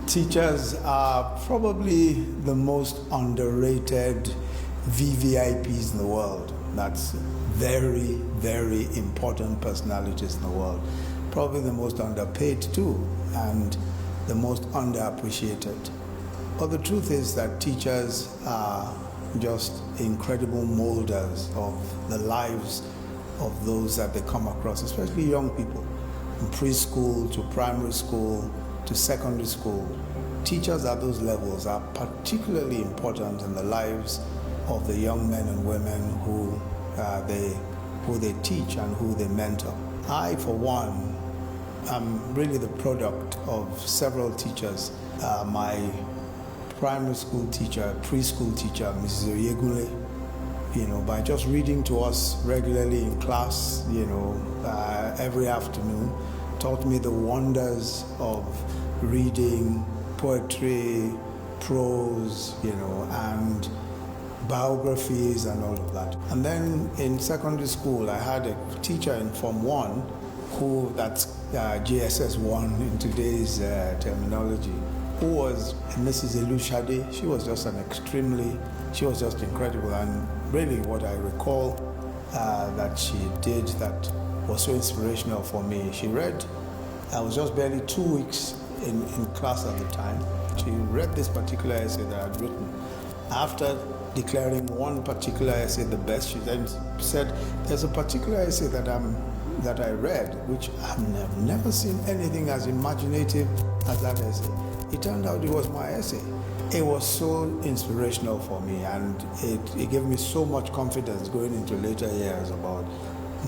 Teachers are probably the most underrated VVIPs in the world. That's very, very important personalities in the world. Probably the most underpaid too, and the most underappreciated. But the truth is that teachers are just incredible molders of the lives of those that they come across, especially young people, from preschool to primary school to secondary school. Teachers at those levels are particularly important in the lives of the young men and women who they teach and who they mentor. I, for one, am really the product of several teachers. My primary school teacher, preschool teacher, Mrs. Oyegule, by just reading to us regularly in class, every afternoon, taught me the wonders of reading, poetry, prose, and biographies and all of that. And then in secondary school, I had a teacher in Form 1 that's GSS 1 in today's terminology, who was Mrs. Elushade. She was just incredible. And really what I recall that she did that was so inspirational for me. I was just barely 2 weeks in class at the time. She read this particular essay that I'd written. After declaring one particular essay the best, she then said, there's a particular essay that I read, which I've never seen anything as imaginative as that essay. It turned out it was my essay. It was so inspirational for me, and it gave me so much confidence going into later years about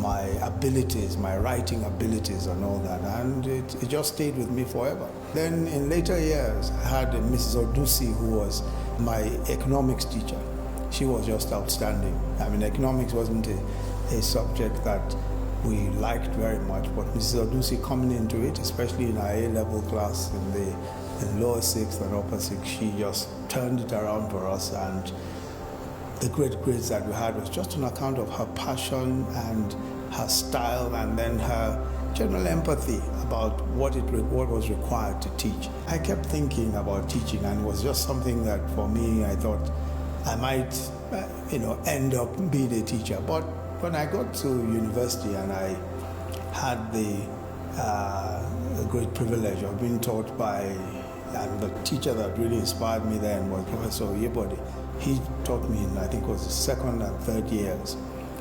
my abilities, my writing abilities and all that, and it just stayed with me forever. Then in later years, I had Mrs. Odusi, who was my economics teacher. She was just outstanding. Economics wasn't a subject that we liked very much, but Mrs. Odusi coming into it, especially in our A-level class in lower sixth and upper sixth, she just turned it around for us, and the great grades that we had was just on account of her passion and her style, and then her general empathy about what was required to teach. I kept thinking about teaching, and it was just something that for me, I thought I might end up being a teacher. But when I got to university and I had the great privilege of being taught by, and the teacher that really inspired me then was Professor Oyebode. He taught me in, I think it was the second and third years,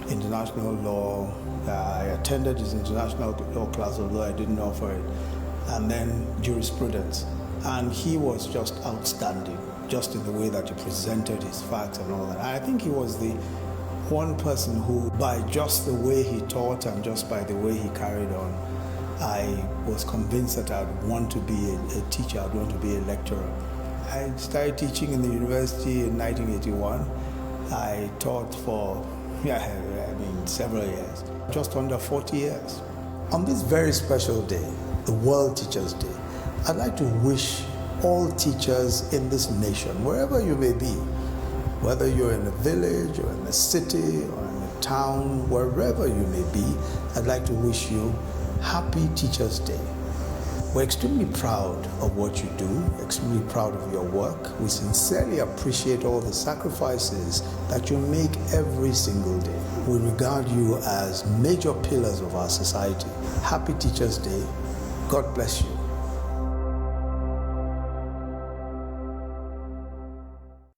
international law. I attended his international law class, although I didn't know for it, and then jurisprudence. And he was just outstanding, just in the way that he presented his facts and all that. I think he was the one person who, by just the way he taught and just by the way he carried on, I was convinced that I'd want to be a teacher, I'd want to be a lecturer. I started teaching in the university in 1981. I taught for, several years, just under 40 years. On this very special day, the World Teachers' Day, I'd like to wish all teachers in this nation, wherever you may be, whether you're in a village or in a city or in a town, wherever you may be, I'd like to wish you Happy Teachers' Day. We're extremely proud of what you do, extremely proud of your work. We sincerely appreciate all the sacrifices that you make every single day. We regard you as major pillars of our society. Happy Teachers' Day. God bless you.